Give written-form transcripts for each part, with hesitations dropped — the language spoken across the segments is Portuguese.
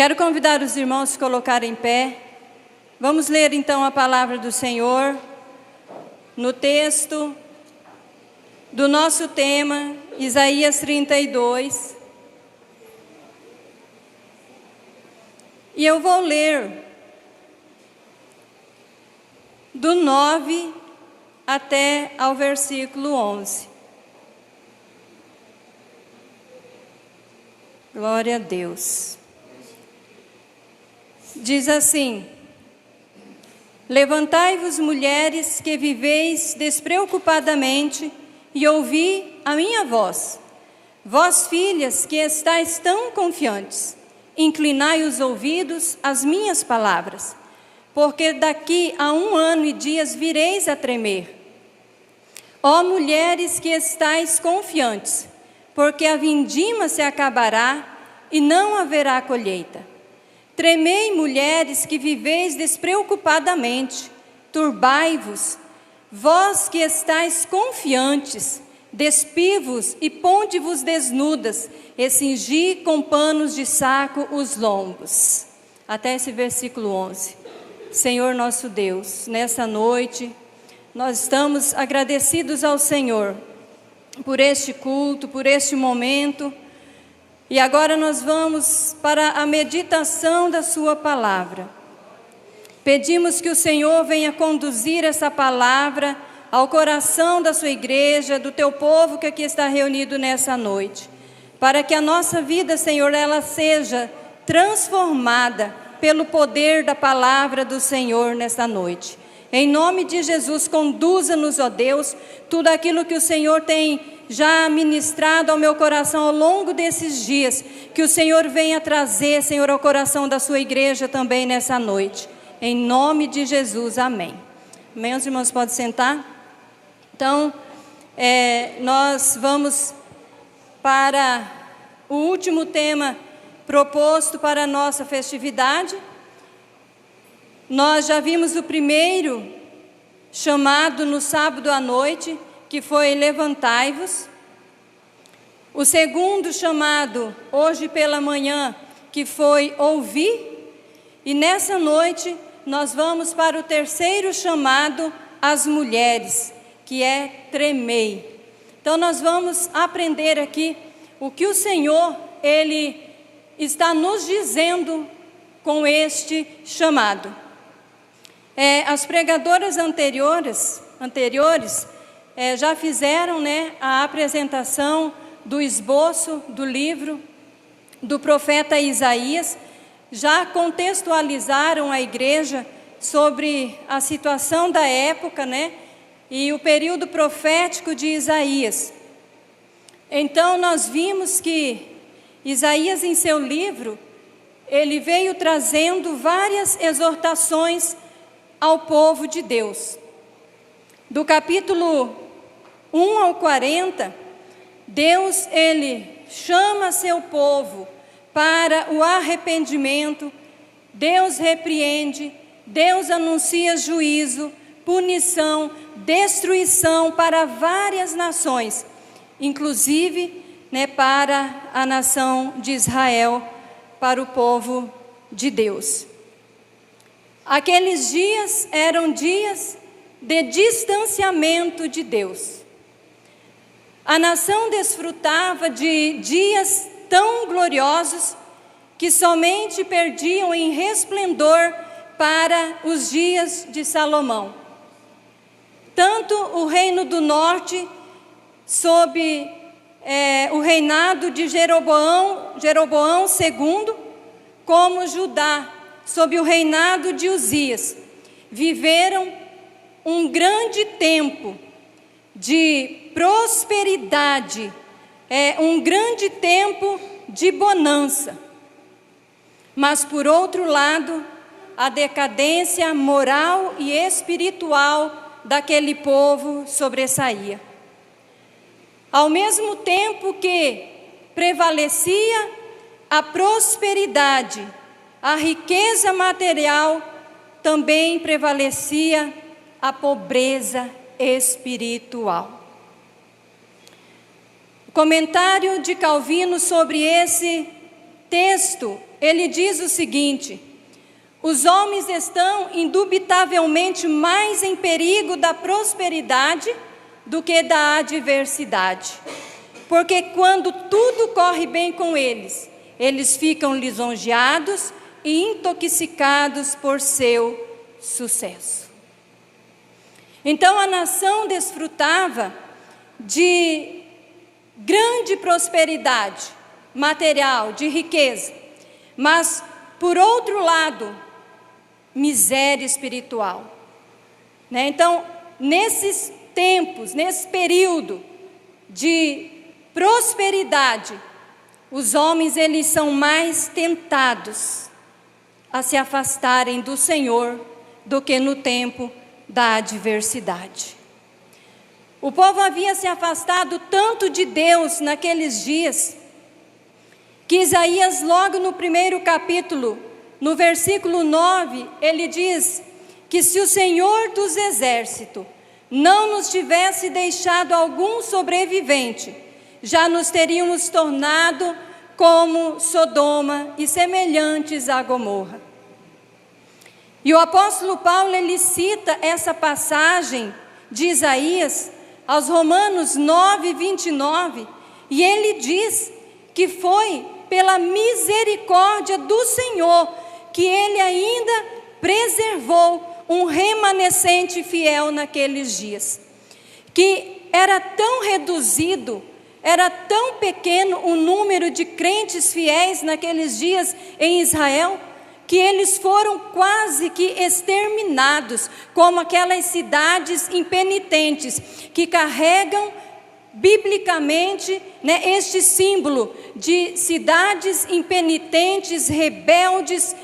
Quero convidar os irmãos a se colocarem em pé. Vamos ler então a palavra do Senhor no texto do nosso tema, Isaías 32. E eu vou ler do 9 até ao versículo 11. Glória a Deus. Diz assim: Levantai-vos, mulheres, que viveis despreocupadamente, e ouvi a minha voz. Vós, filhas, que estáis tão confiantes, inclinai os ouvidos às minhas palavras, porque daqui a 1 ano e dias vireis a tremer. Ó mulheres que estáis confiantes, porque a vindima se acabará e não haverá colheita. Tremei, mulheres que viveis despreocupadamente, turbai-vos, vós que estáis confiantes, despivos e ponde-vos desnudas, e cingi com panos de saco os lombos. Até esse versículo 11. Senhor nosso Deus, nessa noite, nós estamos agradecidos ao Senhor por este culto, por este momento. E agora nós vamos para a meditação da sua palavra. Pedimos que o Senhor venha conduzir essa palavra ao coração da sua igreja, do teu povo que aqui está reunido nessa noite. Para que a nossa vida, Senhor, ela seja transformada pelo poder da palavra do Senhor nesta noite. Em nome de Jesus, conduza-nos, ó Deus, tudo aquilo que o Senhor tem já ministrado ao meu coração ao longo desses dias, que o Senhor venha trazer, Senhor, ao coração da sua igreja também nessa noite. Em nome de Jesus, amém. Amém, os irmãos podem sentar? Então, nós vamos para o último tema proposto para a nossa festividade. Nós já vimos o primeiro chamado no sábado à noite, que foi levantai-vos. O segundo chamado, hoje pela manhã, que foi ouvir. E nessa noite, nós vamos para o terceiro chamado às mulheres, que é tremei. Então, nós vamos aprender aqui o que o Senhor, Ele está nos dizendo com este chamado. As pregadoras anteriores já fizeram, a apresentação do esboço do livro do profeta Isaías, já contextualizaram a igreja sobre a situação da época, e o período profético de Isaías. Então nós vimos que Isaías, em seu livro, ele veio trazendo várias exortações ao povo de Deus. Do capítulo 1 ao 40, Deus, ele chama seu povo para o arrependimento, Deus repreende, Deus anuncia juízo, punição, destruição para várias nações, inclusive, para a nação de Israel, para o povo de Deus. Aqueles dias eram dias de distanciamento de Deus. A nação desfrutava de dias tão gloriosos que somente perdiam em resplendor para os dias de Salomão. Tanto o reino do norte, sob o reinado de Jeroboão II, como Judá, sob o reinado de Uzias, viveram um grande tempo de prosperidade, um grande tempo de bonança. Mas, por outro lado, a decadência moral e espiritual daquele povo sobressaía. Ao mesmo tempo que prevalecia a prosperidade, a riqueza material, também prevalecia a pobreza espiritual. O comentário de Calvino sobre esse texto, ele diz o seguinte: os homens estão indubitavelmente mais em perigo da prosperidade do que da adversidade. Porque quando tudo corre bem com eles, eles ficam lisonjeados e intoxicados por seu sucesso. Então a nação desfrutava de grande prosperidade material, de riqueza, mas, por outro lado, miséria espiritual. Então, nesses tempos, nesse período de prosperidade, os homens eles são mais tentados a se afastarem do Senhor do que no tempo da adversidade. O povo havia se afastado tanto de Deus naqueles dias, que Isaías, logo no primeiro capítulo, no versículo 9, ele diz que se o Senhor dos exércitos não nos tivesse deixado algum sobrevivente, já nos teríamos tornado como Sodoma e semelhantes a Gomorra. E o apóstolo Paulo, ele cita essa passagem de Isaías aos Romanos 9, 29, e ele diz que foi pela misericórdia do Senhor que ele ainda preservou um remanescente fiel naqueles dias, que era tão reduzido, era tão pequeno o número de crentes fiéis naqueles dias em Israel, que eles foram quase que exterminados, como aquelas cidades impenitentes, que carregam biblicamente, este símbolo de cidades impenitentes, rebeldes,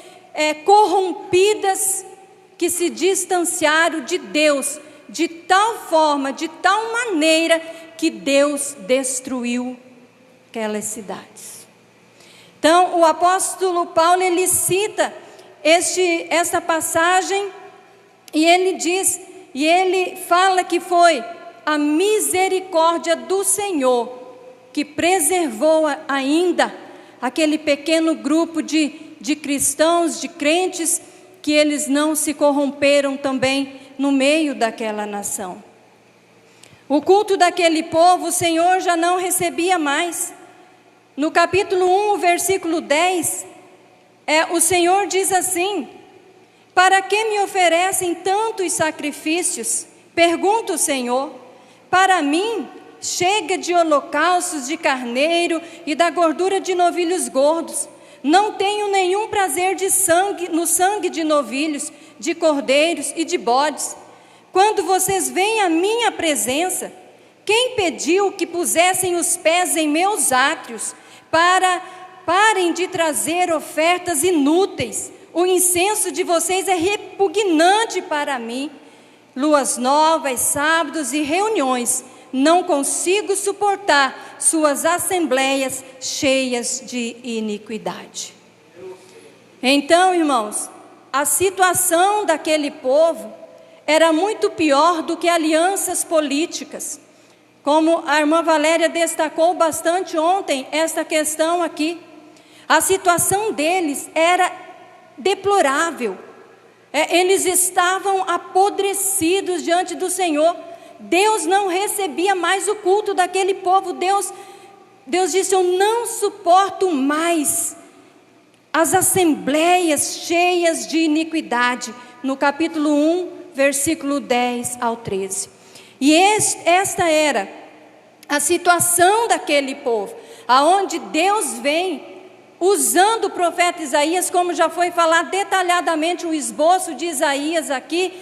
corrompidas, que se distanciaram de Deus, de tal forma, de tal maneira, que Deus destruiu aquelas cidades. Então, o apóstolo Paulo, ele cita essa passagem, e ele diz, e ele fala que foi a misericórdia do Senhor que preservou ainda aquele pequeno grupo de cristãos, de crentes, que eles não se corromperam também no meio daquela nação. O culto daquele povo, o Senhor já não recebia mais. No capítulo 1, versículo 10, o Senhor diz assim: para que me oferecem tantos sacrifícios? Pergunta o Senhor. Para mim, chega de holocaustos de carneiro e da gordura de novilhos gordos. Não tenho nenhum prazer no sangue de novilhos, de cordeiros e de bodes. Quando vocês vêm à minha presença, quem pediu que pusessem os pés em meus átrios, parem de trazer ofertas inúteis? O incenso de vocês é repugnante para mim. Luas novas, sábados e reuniões, não consigo suportar suas assembleias cheias de iniquidade. Então, irmãos, a situação daquele povo era muito pior do que alianças políticas. Como a irmã Valéria destacou bastante ontem esta questão aqui, a situação deles era deplorável. Eles estavam apodrecidos diante do Senhor. Deus não recebia mais o culto daquele povo. Deus disse: eu não suporto mais as assembleias cheias de iniquidade. No capítulo 1, versículo 10 ao 13. E esta era a situação daquele povo, aonde Deus vem usando o profeta Isaías, como já foi falado detalhadamente o esboço de Isaías aqui,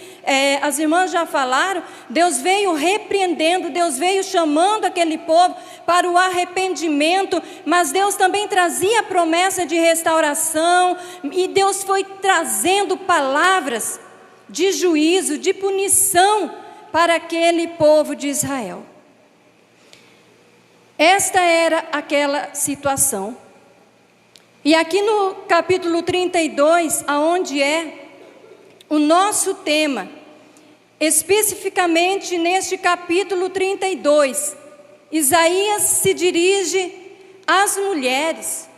as irmãs já falaram. Deus veio repreendendo, Deus veio chamando aquele povo para o arrependimento, mas Deus também trazia a promessa de restauração, e Deus foi trazendo palavras de juízo, de punição para aquele povo de Israel. Esta era aquela situação. E aqui no capítulo 32, aonde é o nosso tema, especificamente neste capítulo 32, Isaías se dirige às mulheres,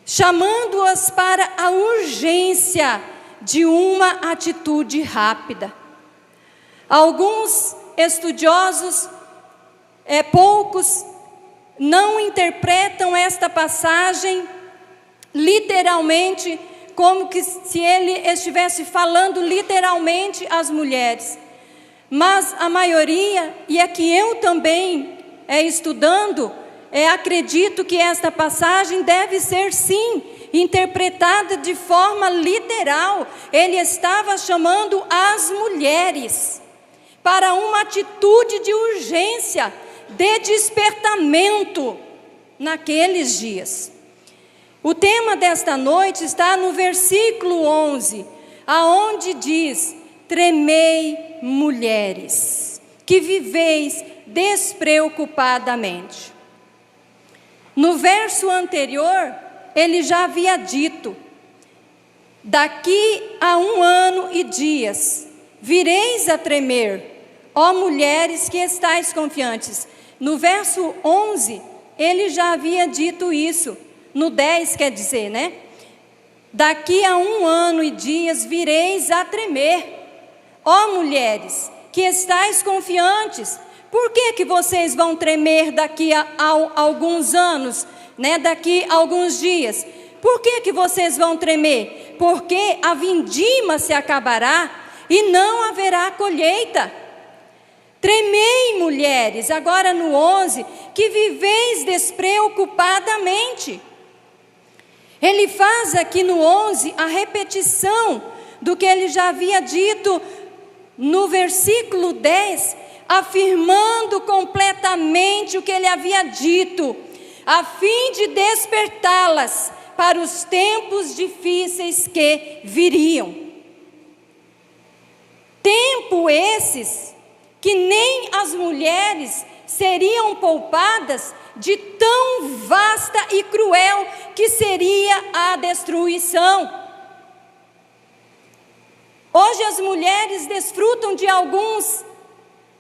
chamando-as para a urgência de uma atitude rápida. Alguns estudiosos, poucos, não interpretam esta passagem literalmente, como que se ele estivesse falando literalmente às mulheres. Mas a maioria, e aqui eu também estudando, acredito que esta passagem deve ser sim interpretada de forma literal. Ele estava chamando as mulheres para uma atitude de urgência, de despertamento naqueles dias. O tema desta noite está no versículo 11, aonde diz: tremei, mulheres, que viveis despreocupadamente. No verso anterior, ele já havia dito: daqui a 1 ano e dias, vireis a tremer, ó mulheres que estáis confiantes. No verso 11, ele já havia dito isso. No 10 quer dizer, né? Daqui a 1 ano e dias vireis a tremer, ó mulheres que estáis confiantes. Por que vocês vão tremer daqui a alguns anos, né? Daqui a alguns dias? Por que vocês vão tremer? Porque a vindima se acabará e não haverá colheita. Tremei, mulheres, agora no 11, que viveis despreocupadamente. Ele faz aqui no 11 a repetição do que ele já havia dito no versículo 10, afirmando completamente o que ele havia dito, a fim de despertá-las para os tempos difíceis que viriam. Tempo esses que nem as mulheres seriam poupadas de tão vasta e cruel que seria a destruição. Hoje as mulheres desfrutam de alguns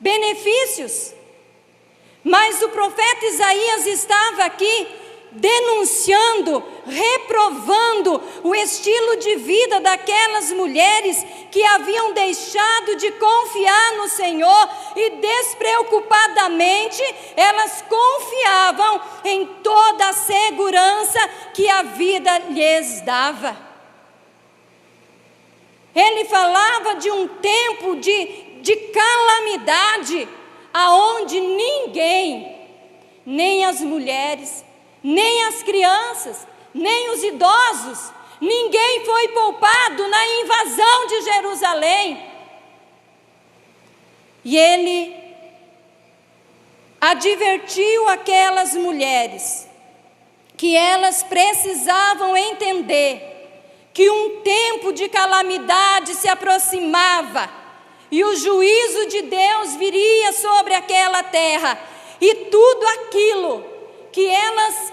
benefícios, mas o profeta Isaías estava aqui denunciando, reprovando o estilo de vida daquelas mulheres que haviam deixado de confiar no Senhor e despreocupadamente elas confiavam em toda a segurança que a vida lhes dava. Ele falava de um tempo de calamidade, aonde ninguém, nem as mulheres, nem as crianças, nem os idosos, ninguém foi poupado na invasão de Jerusalém. E ele advertiu aquelas mulheres que elas precisavam entender que um tempo de calamidade se aproximava e o juízo de Deus viria sobre aquela terra, e tudo aquilo que elas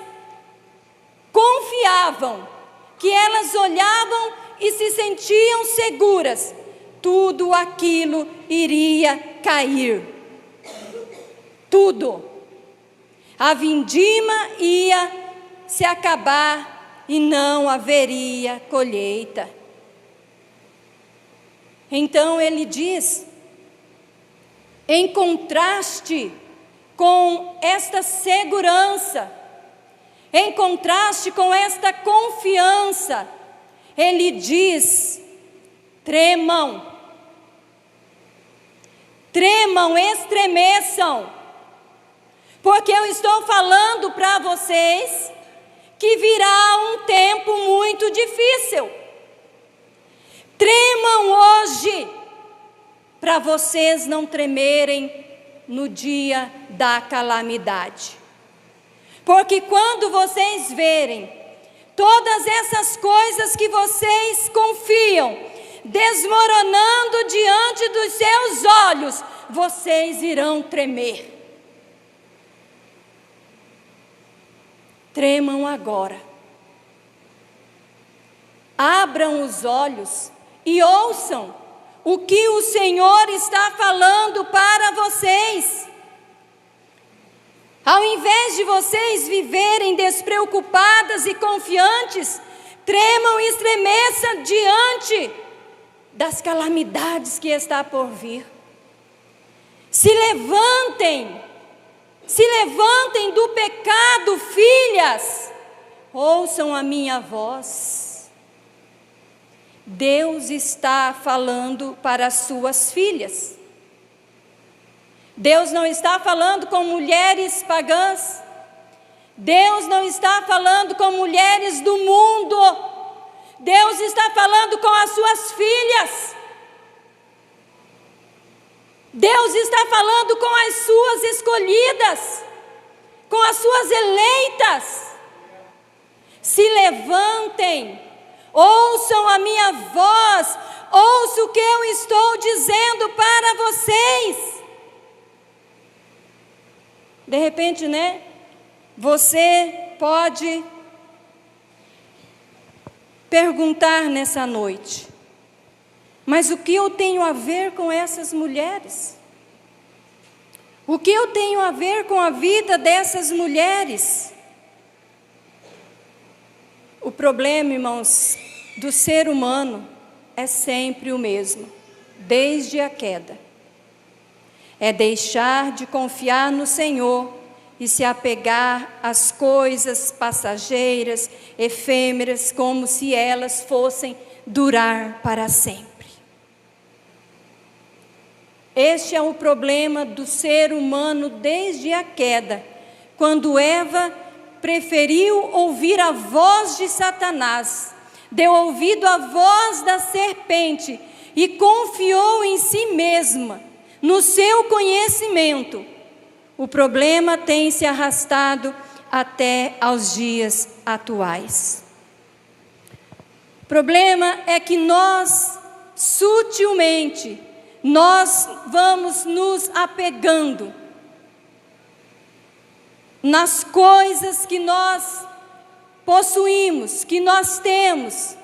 confiavam, que elas olhavam e se sentiam seguras, tudo aquilo iria cair. Tudo. A vindima ia se acabar e não haveria colheita. Então ele diz, em contraste com esta segurança, em contraste com esta confiança, ele diz: tremam, tremam, estremeçam, porque eu estou falando para vocês que virá um tempo muito difícil. Tremam hoje, para vocês não tremerem no dia da calamidade. Porque quando vocês verem todas essas coisas que vocês confiam desmoronando diante dos seus olhos, vocês irão tremer. Tremam agora. Abram os olhos e ouçam o que o Senhor está falando para vocês. Ao invés de vocês viverem despreocupadas e confiantes, tremam e estremeçam diante das calamidades que está por vir. Se levantem do pecado, filhas, ouçam a minha voz. Deus está falando para as suas filhas. Deus não está falando com mulheres pagãs. Deus não está falando com mulheres do mundo. Deus está falando com as suas filhas. Deus está falando com as suas escolhidas, com as suas eleitas. Se levantem, ouçam a minha voz, ouçam o que eu estou dizendo para vocês. De repente, você pode perguntar nessa noite: mas o que eu tenho a ver com essas mulheres? O que eu tenho a ver com a vida dessas mulheres? O problema, irmãos, do ser humano é sempre o mesmo, desde a queda. É deixar de confiar no Senhor e se apegar às coisas passageiras, efêmeras, como se elas fossem durar para sempre. Este é o problema do ser humano desde a queda, quando Eva preferiu ouvir a voz de Satanás, deu ouvido à voz da serpente e confiou em si mesma, no seu conhecimento. O problema tem se arrastado até aos dias atuais. O problema é que nós, sutilmente, nós vamos nos apegando nas coisas que nós possuímos, que nós temos,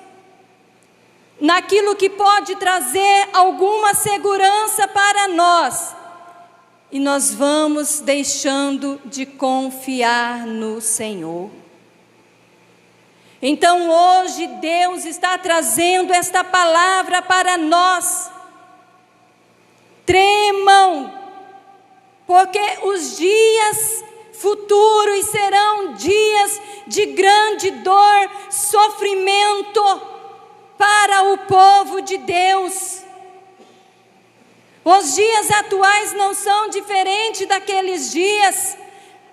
naquilo que pode trazer alguma segurança para nós, e nós vamos deixando de confiar no Senhor. Então hoje Deus está trazendo esta palavra para nós. Tremam, porque os dias futuros serão dias de grande dor, sofrimento para o povo de Deus. Os dias atuais não são diferentes daqueles dias.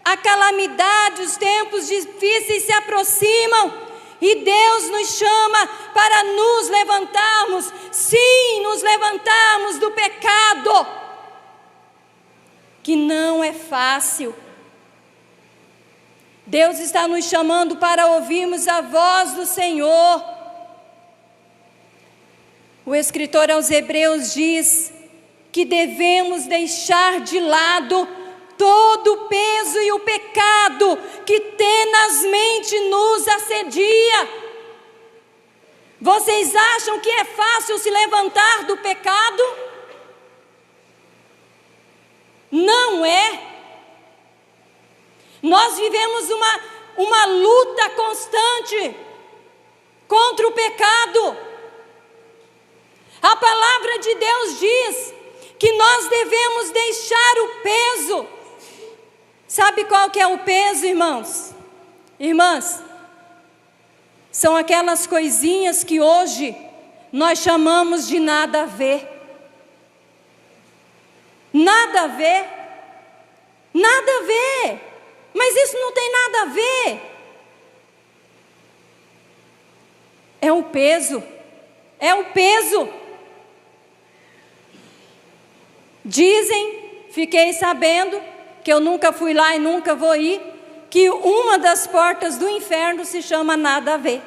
A calamidade, os tempos difíceis se aproximam. E Deus nos chama para nos levantarmos, sim, nos levantarmos do pecado, que não é fácil. Deus está nos chamando para ouvirmos a voz do Senhor. O escritor aos Hebreus diz que devemos deixar de lado todo o peso e o pecado que tenazmente nos assedia. Vocês acham que é fácil se levantar do pecado? Não é. Nós vivemos uma luta constante contra o pecado. A palavra de Deus diz que nós devemos deixar o peso. Sabe qual que é o peso, irmãos? Irmãs, são aquelas coisinhas que hoje nós chamamos de nada a ver. Nada a ver. Nada a ver. Mas isso não tem nada a ver. É o peso. É o peso. Dizem, fiquei sabendo, que eu nunca fui lá e nunca vou ir, que uma das portas do inferno se chama nada a ver.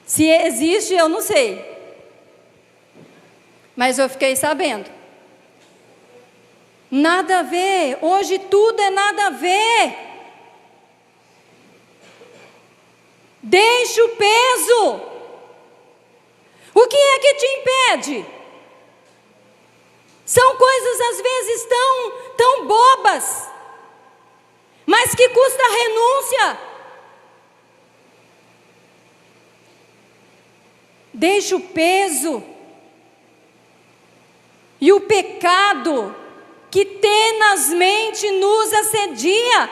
Se existe, eu não sei. Mas eu fiquei sabendo. Nada a ver. Hoje tudo é nada a ver. Deixe o peso. O que é que te impede? São coisas às vezes tão bobas, mas que custa renúncia. Deixa o peso e o pecado que tenazmente nos assedia.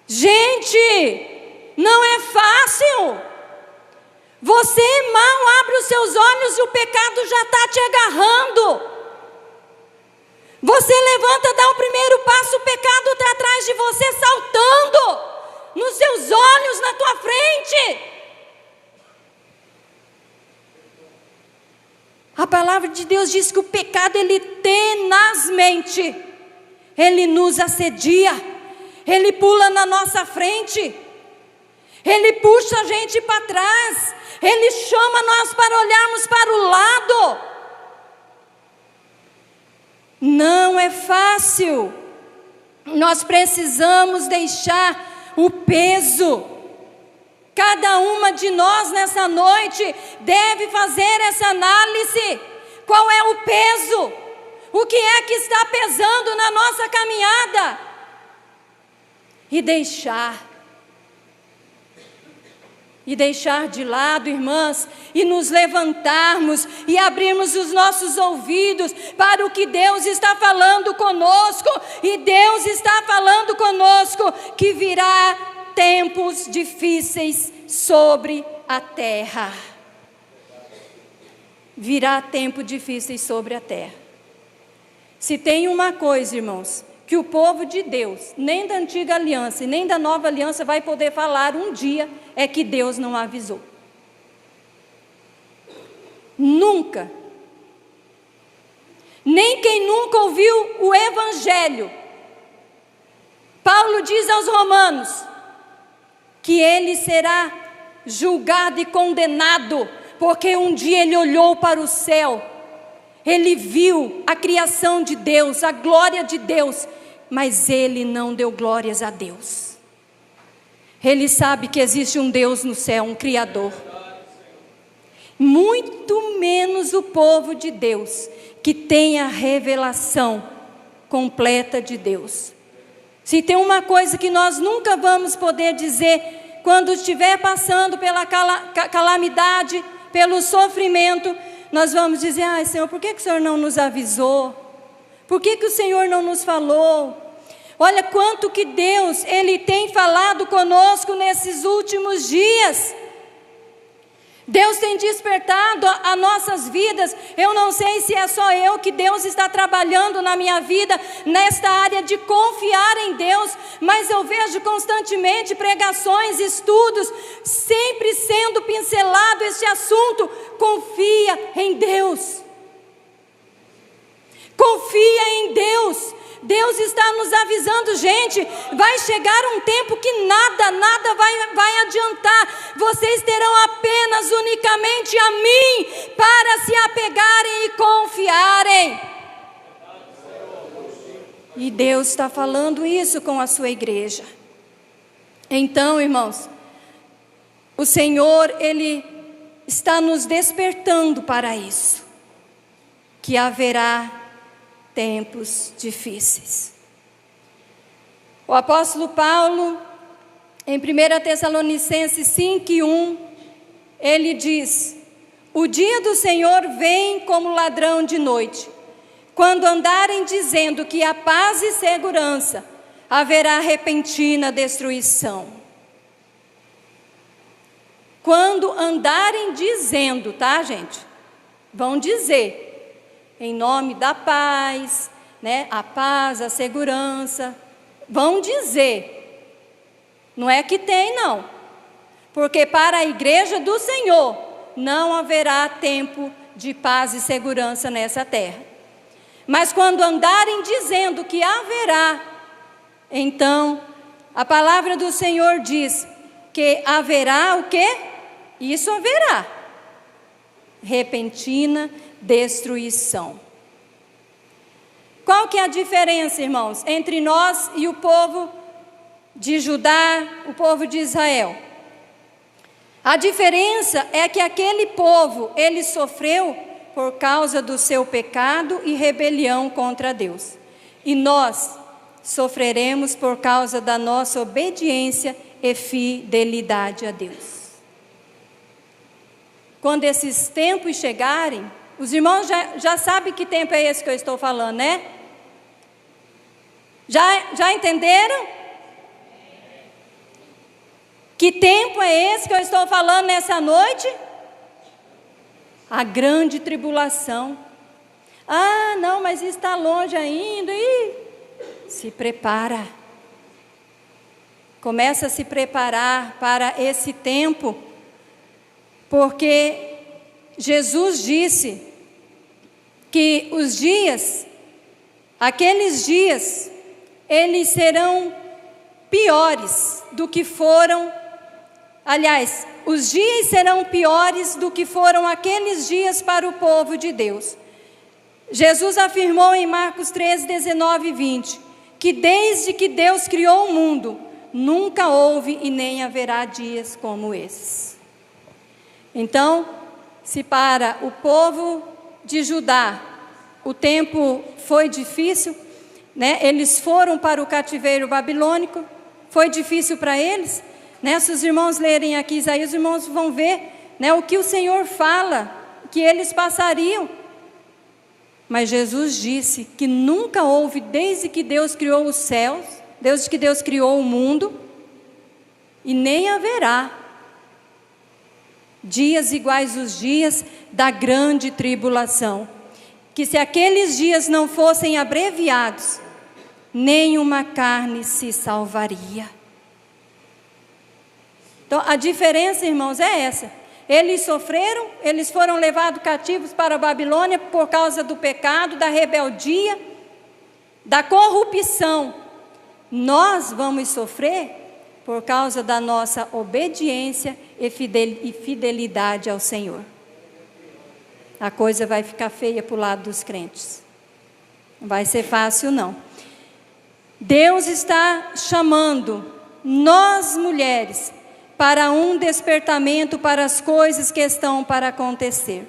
Gente, não é fácil. Você mal abre os seus olhos e o pecado já está te agarrando. Você levanta, dá o primeiro passo, o pecado está atrás de você, saltando nos seus olhos, na tua frente. A palavra de Deus diz que o pecado, ele tenazmente, ele nos assedia, ele pula na nossa frente, ele puxa a gente para trás, ele chama nós para olharmos para o lado. Não é fácil. Nós precisamos deixar o peso. Cada uma de nós nessa noite deve fazer essa análise. Qual é o peso? O que é que está pesando na nossa caminhada? E deixar de lado, irmãs, e nos levantarmos e abrirmos os nossos ouvidos para o que Deus está falando conosco. E Deus está falando conosco que virá tempos difíceis sobre a terra. Virá tempo difíceis sobre a terra. Se tem uma coisa, irmãos, que o povo de Deus, nem da antiga aliança e nem da nova aliança vai poder falar um dia, é que Deus não avisou. Nunca. Nem quem nunca ouviu o Evangelho. Paulo diz aos Romanos que ele será julgado e condenado, porque um dia ele olhou para o céu, ele viu a criação de Deus, a glória de Deus, mas ele não deu glórias a Deus. Ele sabe que existe um Deus no céu, um Criador. Muito menos o povo de Deus, que tem a revelação completa de Deus. Se tem uma coisa que nós nunca vamos poder dizer, quando estiver passando pela calamidade, pelo sofrimento, nós vamos dizer: ai, Senhor, por que o Senhor não nos avisou? Por que o Senhor não nos falou? Olha quanto que Deus, Ele tem falado conosco nesses últimos dias. Deus tem despertado as nossas vidas. Eu não sei se é só eu que Deus está trabalhando na minha vida, nesta área de confiar em Deus, mas eu vejo constantemente pregações, estudos, sempre sendo pincelado este assunto. Confia em Deus. Confia em Deus. Deus está nos avisando, gente, vai chegar um tempo que nada vai adiantar. Vocês terão apenas, unicamente a mim, para se apegarem e confiarem. E Deus está falando isso com a sua igreja. Então, irmãos, o Senhor, Ele está nos despertando para isso, que haverá tempos difíceis. O apóstolo Paulo, em 1 Tessalonicenses 5:1, ele diz: o dia do Senhor vem como ladrão de noite, quando andarem dizendo que há paz e segurança, haverá repentina destruição. Quando andarem dizendo, tá, gente? Vão dizer em nome da paz, né? A paz, a segurança. Vão dizer. Não é que tem, não. Porque para a igreja do Senhor não haverá tempo de paz e segurança nessa terra. Mas quando andarem dizendo que haverá, então a palavra do Senhor diz que haverá o quê? Isso haverá. Repentina destruição. Qual que é a diferença, irmãos, entre nós e o povo de Judá, o povo de Israel? A diferença é que aquele povo, ele sofreu por causa do seu pecado e rebelião contra Deus. E nós sofreremos por causa da nossa obediência e fidelidade a Deus. Quando esses tempos chegarem, os irmãos já sabem que tempo é esse que eu estou falando, né? Já entenderam? Que tempo é esse que eu estou falando nessa noite? A grande tribulação. Ah, não, mas está longe ainda. Se prepara. Começa a se preparar para esse tempo, porque Jesus disse que os dias, aqueles dias, eles serão piores do que foram. Aliás, os dias serão piores do que foram aqueles dias para o povo de Deus. Jesus afirmou em Marcos 13, 19 e 20, que desde que Deus criou o mundo, nunca houve e nem haverá dias como esses. Então, se para o povo de Judá o tempo foi difícil, né? Eles foram para o cativeiro babilônico, foi difícil para eles, né? Se os irmãos lerem aqui Isaías, os irmãos vão ver, né, o que o Senhor fala, que eles passariam. Mas Jesus disse que nunca houve, desde que Deus criou os céus, desde que Deus criou o mundo, e nem haverá dias iguais aos dias da grande tribulação. Que se aqueles dias não fossem abreviados, nenhuma carne se salvaria. Então, a diferença, irmãos, é essa. Eles sofreram, eles foram levados cativos para a Babilônia por causa do pecado, da rebeldia, da corrupção. Nós vamos sofrer por causa da nossa obediência e fidelidade ao Senhor. A coisa vai ficar feia para o lado dos crentes. Não vai ser fácil, não. Deus está chamando nós, mulheres, para um despertamento para as coisas que estão para acontecer.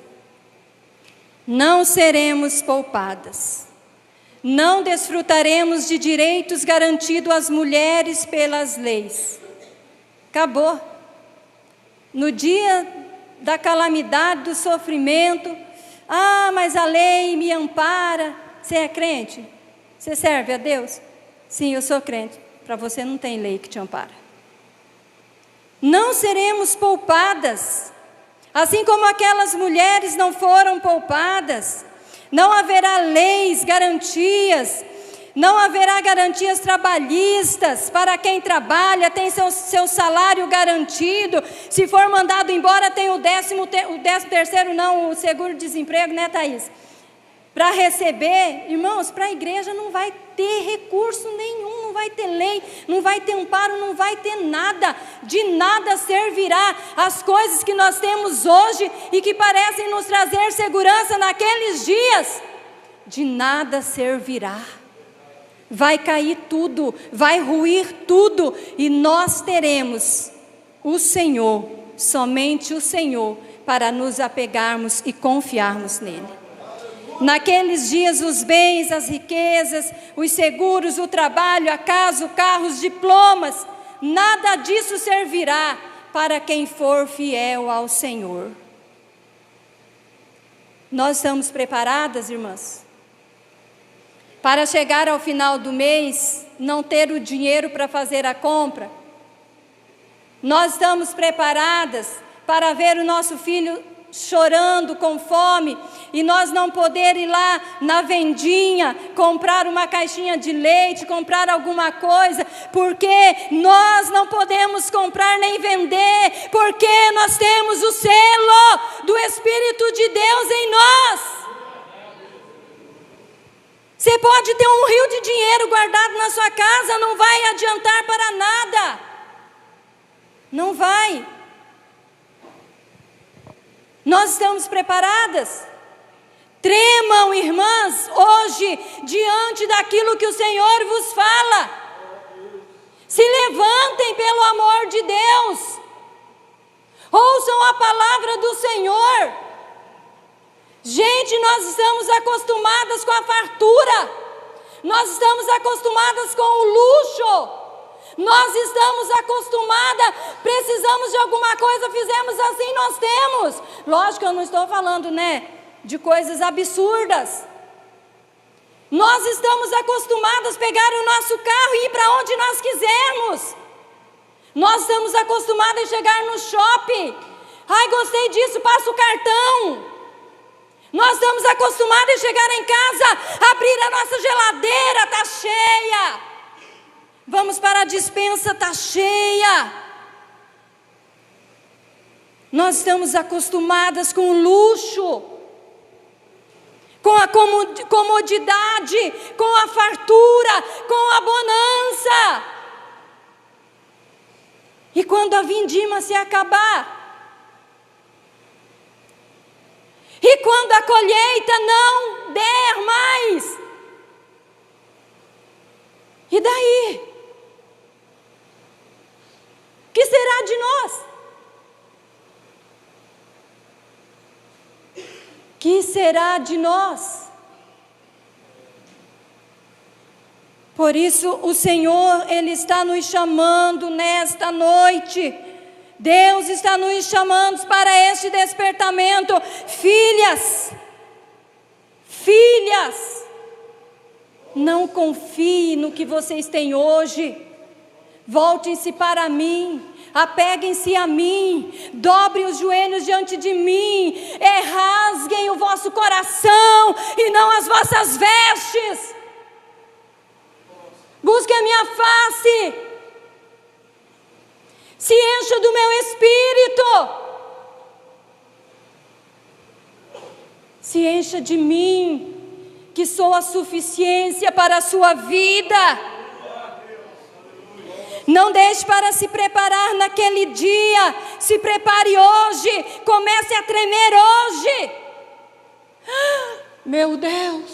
Não seremos poupadas. Não desfrutaremos de direitos garantidos às mulheres pelas leis. Acabou. No dia da calamidade, do sofrimento, mas a lei me ampara. Você é crente? Você serve a Deus? Sim, eu sou crente. Para você não tem lei que te ampara. Não seremos poupadas, assim como aquelas mulheres não foram poupadas. Não haverá leis, garantias, não haverá garantias trabalhistas para quem trabalha, tem seu salário garantido. Se for mandado embora, tem o 13º, não, o seguro-desemprego, né, Thaís? Para receber, irmãos, para a igreja não vai ter recurso nenhum, não vai ter lei, não vai ter amparo, não vai ter nada, de nada servirá as coisas que nós temos hoje e que parecem nos trazer segurança naqueles dias, de nada servirá. Vai cair tudo, vai ruir tudo, e nós teremos o Senhor, somente o Senhor, para nos apegarmos e confiarmos nele. Naqueles dias os bens, as riquezas, os seguros, o trabalho, a casa, o carro, os diplomas, nada disso servirá para quem for fiel ao Senhor. Nós estamos preparadas, irmãs, para chegar ao final do mês, não ter o dinheiro para fazer a compra? Nós estamos preparadas para ver o nosso filho chorando com fome e nós não poder ir lá na vendinha comprar uma caixinha de leite, comprar alguma coisa, porque nós não podemos comprar nem vender, porque nós temos o selo do Espírito de Deus em nós. Você pode ter um rio de dinheiro guardado na sua casa, não vai adiantar para nada. Não vai. Nós estamos preparadas? Tremam, irmãs, hoje, diante daquilo que o Senhor vos fala. Se levantem pelo amor de Deus. Ouçam a palavra do Senhor. Gente, nós estamos acostumadas com a fartura, nós estamos acostumadas com o luxo, nós estamos acostumadas, precisamos de alguma coisa, fizemos assim, nós temos. Lógico que eu não estou falando, de coisas absurdas. Nós estamos acostumados a pegar o nosso carro e ir para onde nós quisermos. Nós estamos acostumados a chegar no shopping. Ai, gostei disso, passa o cartão. Nós estamos acostumados a chegar em casa, abrir a nossa geladeira, está cheia. Vamos para a despensa, está cheia. Nós estamos acostumadas com o luxo, com a comodidade, com a fartura, com a bonança. E quando a vindima se acabar, e quando a colheita não der mais, e daí? O que será de nós? O que será de nós? Por isso o Senhor, Ele está nos chamando nesta noite. Deus está nos chamando para este despertamento. Filhas, não confie no que vocês têm hoje. Voltem-se para mim, apeguem-se a mim, dobrem os joelhos diante de mim, rasguem o vosso coração e não as vossas vestes. Busquem a minha face. Se encha do meu espírito. Se encha de mim, que sou a suficiência para a sua vida. Não deixe para se preparar naquele dia. Se prepare hoje. Comece a tremer hoje. Meu Deus,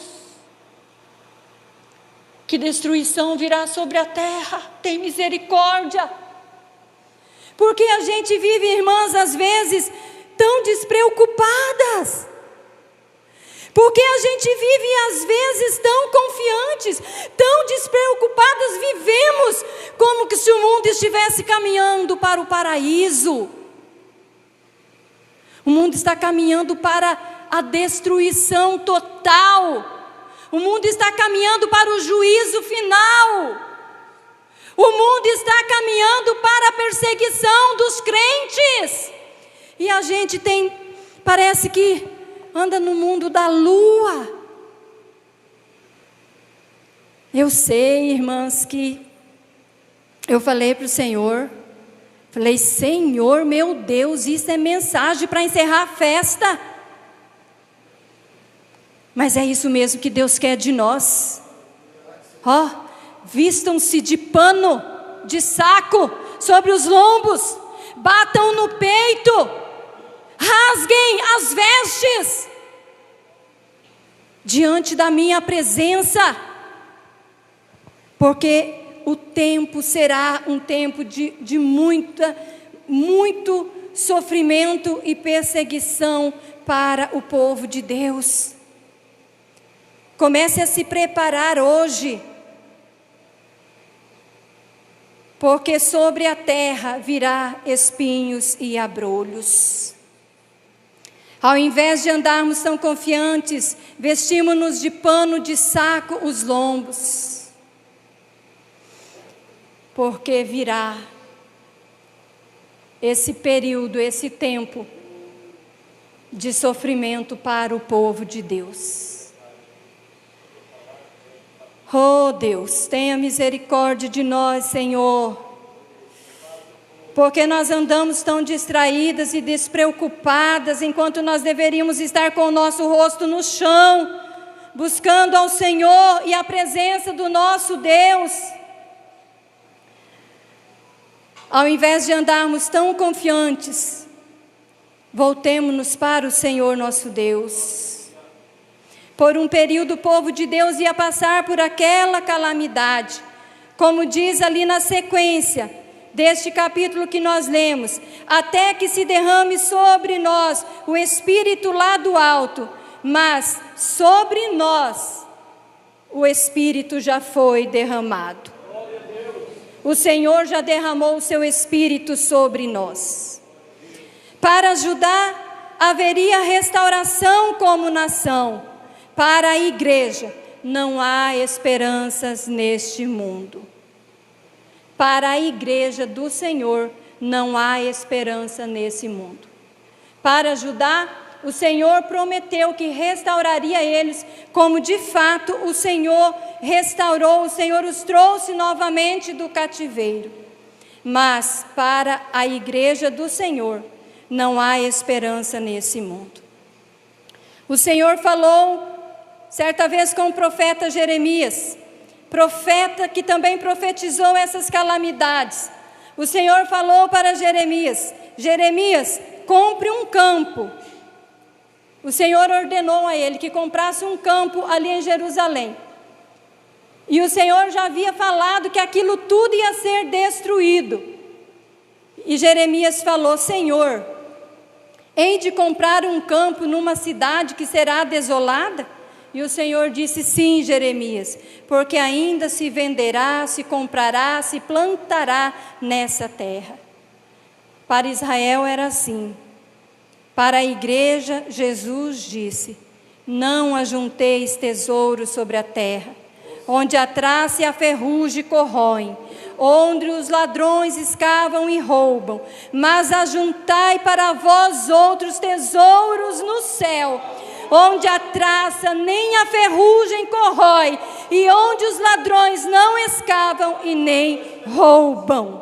que destruição virá sobre a terra. Tem misericórdia. Porque a gente vive, irmãs, às vezes, tão despreocupadas. Porque a gente vive, às vezes, tão confiantes, tão despreocupadas, vivemos como que se o mundo estivesse caminhando para o paraíso. O mundo está caminhando para a destruição total. O mundo está caminhando para o juízo final. O mundo está caminhando para a perseguição dos crentes. E a gente parece que anda no mundo da lua. Eu sei, irmãs, que eu falei para o Senhor, Senhor, meu Deus, isso é mensagem para encerrar a festa. Mas é isso mesmo que Deus quer de nós. Vistam-se de pano, de saco, sobre os lombos, batam no peito, rasguem as vestes, diante da minha presença, porque o tempo será um tempo de muito sofrimento e perseguição para o povo de Deus. Comece a se preparar hoje, porque sobre a terra virá espinhos e abrolhos. Ao invés de andarmos tão confiantes, vestimos-nos de pano de saco os lombos, porque virá esse período, esse tempo de sofrimento para o povo de Deus. Oh Deus, tenha misericórdia de nós, Senhor, porque nós andamos tão distraídas e despreocupadas, enquanto nós deveríamos estar com o nosso rosto no chão, buscando ao Senhor e a presença do nosso Deus. Ao invés de andarmos tão confiantes, voltemo-nos para o Senhor nosso Deus. Por um período o povo de Deus ia passar por aquela calamidade, como diz ali na sequência deste capítulo que nós lemos, até que se derrame sobre nós o Espírito lá do alto, mas sobre nós o Espírito já foi derramado. O Senhor já derramou o seu Espírito sobre nós. Para Judá haveria restauração como nação. Para a igreja não há esperanças neste mundo. Para a igreja do Senhor não há esperança nesse mundo. Para Judá, o Senhor prometeu que restauraria eles, como de fato o Senhor restaurou, o Senhor os trouxe novamente do cativeiro. Mas para a igreja do Senhor não há esperança nesse mundo. O Senhor falou certa vez com o profeta Jeremias, profeta que também profetizou essas calamidades. O Senhor falou para Jeremias: Jeremias, compre um campo. O Senhor ordenou a ele que comprasse um campo ali em Jerusalém. E o Senhor já havia falado que aquilo tudo ia ser destruído. E Jeremias falou: Senhor, hei de comprar um campo numa cidade que será desolada? E o Senhor disse: sim, Jeremias, porque ainda se venderá, se comprará, se plantará nessa terra. Para Israel era assim. Para a igreja, Jesus disse: não ajunteis tesouros sobre a terra, onde a traça e a ferrugem corroem, onde os ladrões escavam e roubam, mas ajuntai para vós outros tesouros no céu, onde a traça nem a ferrugem corrói, e onde os ladrões não escavam e nem roubam.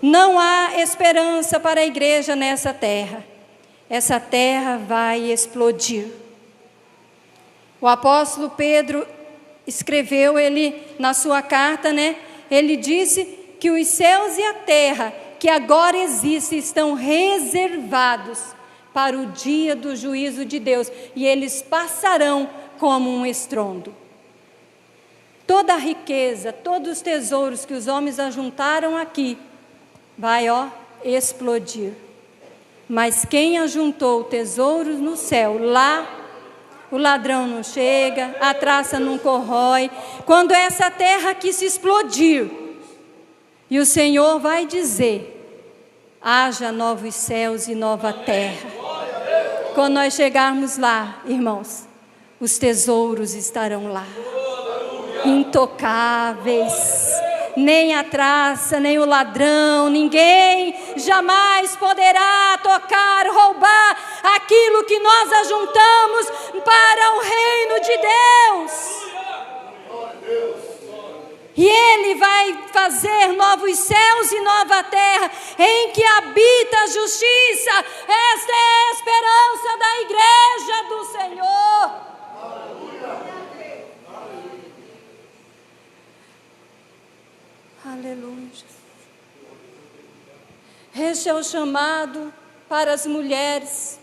Não há esperança para a igreja nessa terra. Essa terra vai explodir. O apóstolo Pedro escreveu, ele na sua carta, ele disse que os céus e a terra que agora existem estão reservados para o dia do juízo de Deus, e eles passarão como um estrondo. Toda a riqueza, todos os tesouros que os homens ajuntaram aqui, vai explodir. Mas quem ajuntou tesouros no céu, lá o ladrão não chega, a traça não corrói. Quando essa terra aqui se explodir, e o Senhor vai dizer: haja novos céus e nova terra. Quando nós chegarmos lá, irmãos, os tesouros estarão lá, intocáveis. Nem a traça, nem o ladrão, ninguém jamais poderá tocar, roubar aquilo que nós ajuntamos para o reino de Deus. E Ele vai fazer novos céus e nova terra, em que habita a justiça. Esta é a esperança da igreja do Senhor. Aleluia. Este é o chamado para as mulheres,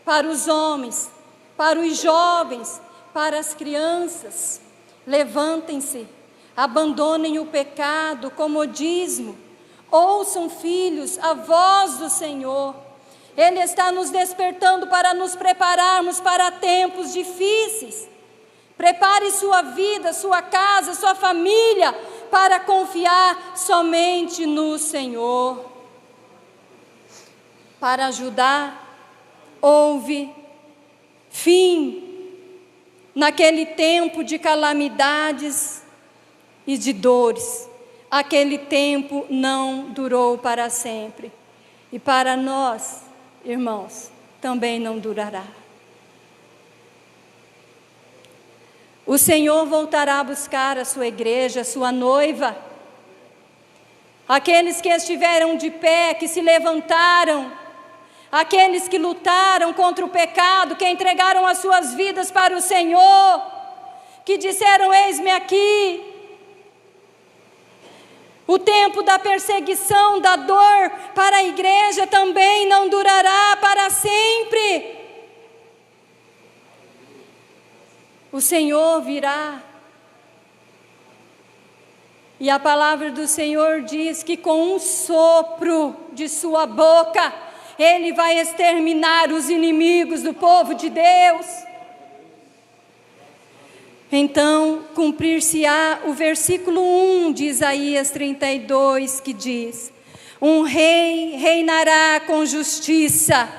para os homens, para os jovens, para as crianças. Levantem-se, abandonem o pecado, o comodismo. Ouçam, filhos, a voz do Senhor. Ele está nos despertando para nos prepararmos para tempos difíceis. Prepare sua vida, sua casa, sua família, para confiar somente no Senhor. Para ajudar, houve fim naquele tempo de calamidades e de dores. Aquele tempo não durou para sempre. E para nós, irmãos, também não durará. O Senhor voltará a buscar a sua igreja, a sua noiva. Aqueles que estiveram de pé, que se levantaram, aqueles que lutaram contra o pecado, que entregaram as suas vidas para o Senhor, que disseram: eis-me aqui. O tempo da perseguição, da dor para a igreja também não durará para sempre. O Senhor virá. E a palavra do Senhor diz que com um sopro de sua boca, Ele vai exterminar os inimigos do povo de Deus. Então, cumprir-se-á o versículo 1 de Isaías 32, que diz: um rei reinará com justiça,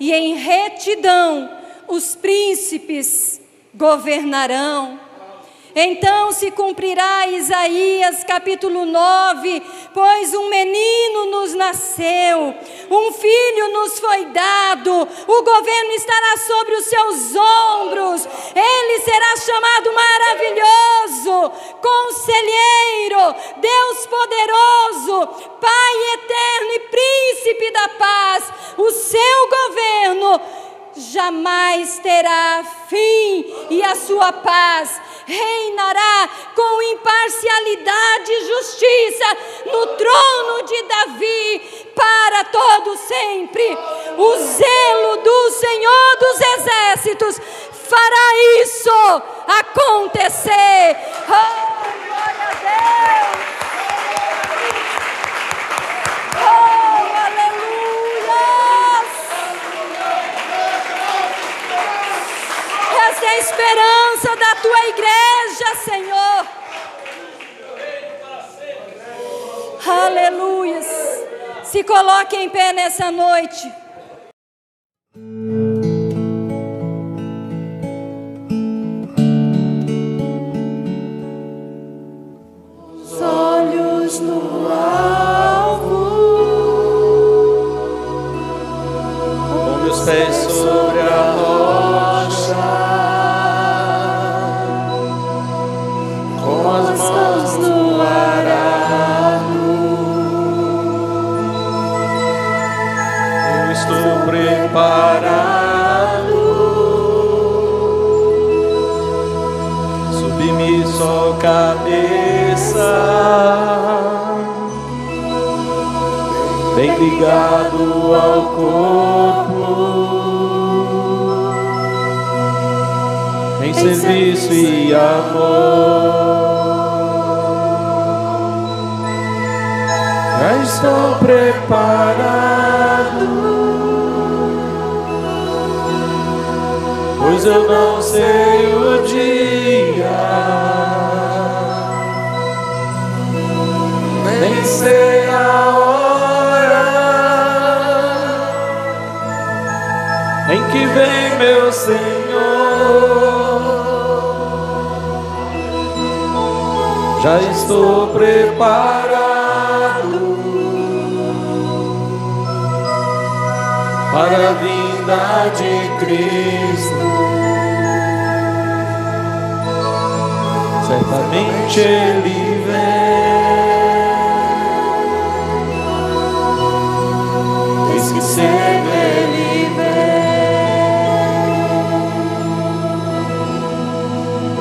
e em retidão os príncipes governarão. Então se cumprirá Isaías capítulo 9, pois um menino nos nasceu, um filho nos foi dado, o governo estará sobre os seus ombros, ele será chamado maravilhoso, conselheiro, Deus poderoso, Pai eterno e príncipe da paz. O seu governo jamais terá fim e a sua paz reinará com imparcialidade e justiça no trono de Davi para todo sempre. O zelo do Senhor dos Exércitos fará isso acontecer. Oh, glória a Deus! Oh, aleluia! Essa é a esperança da tua igreja, Senhor. Aleluia. Se coloque em pé nessa noite. Os olhos no alvo, com meus pés sobre a rocha, com as mãos no arado, eu estou preparado, submisso à cabeça, bem ligado ao corpo, em serviço e amor. Já estou preparado, pois eu não sei o dia, nem sei a hora em que vem meu Senhor. Já estou preparado para a vinda de Cristo. Certamente Ele vem, eis que cedo Ele vem.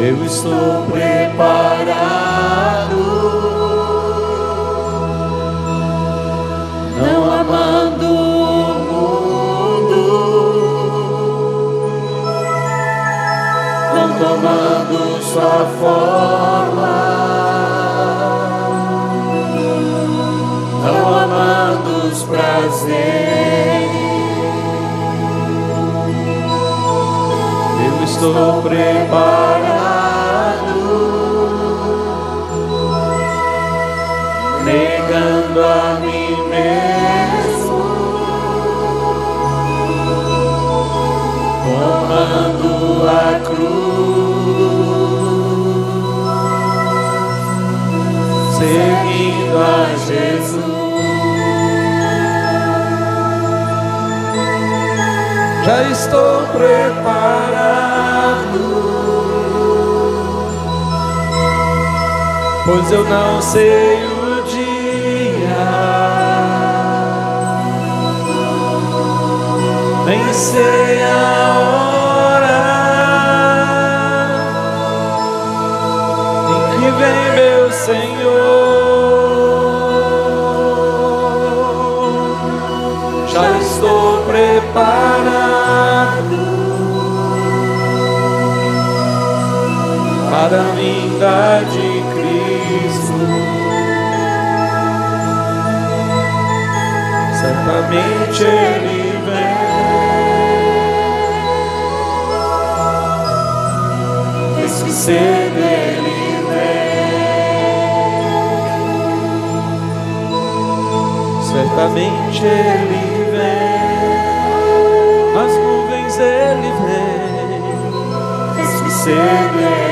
Eu estou preparado, não amando o mundo, não tomando sua forma, não amando os prazeres. Eu estou preparado, negando a mim mesmo, tomando a cruz, seguindo a Jesus. Já estou preparado, pois eu não sei o dia, nem sei a hora em que vem meu Senhor. Já estou preparado para a vinda de Cristo. Certamente Ele vem, mesmo que cedo Ele vem. Certamente Ele vem, nas nuvens Ele vem, mesmo que cedo Ele vem.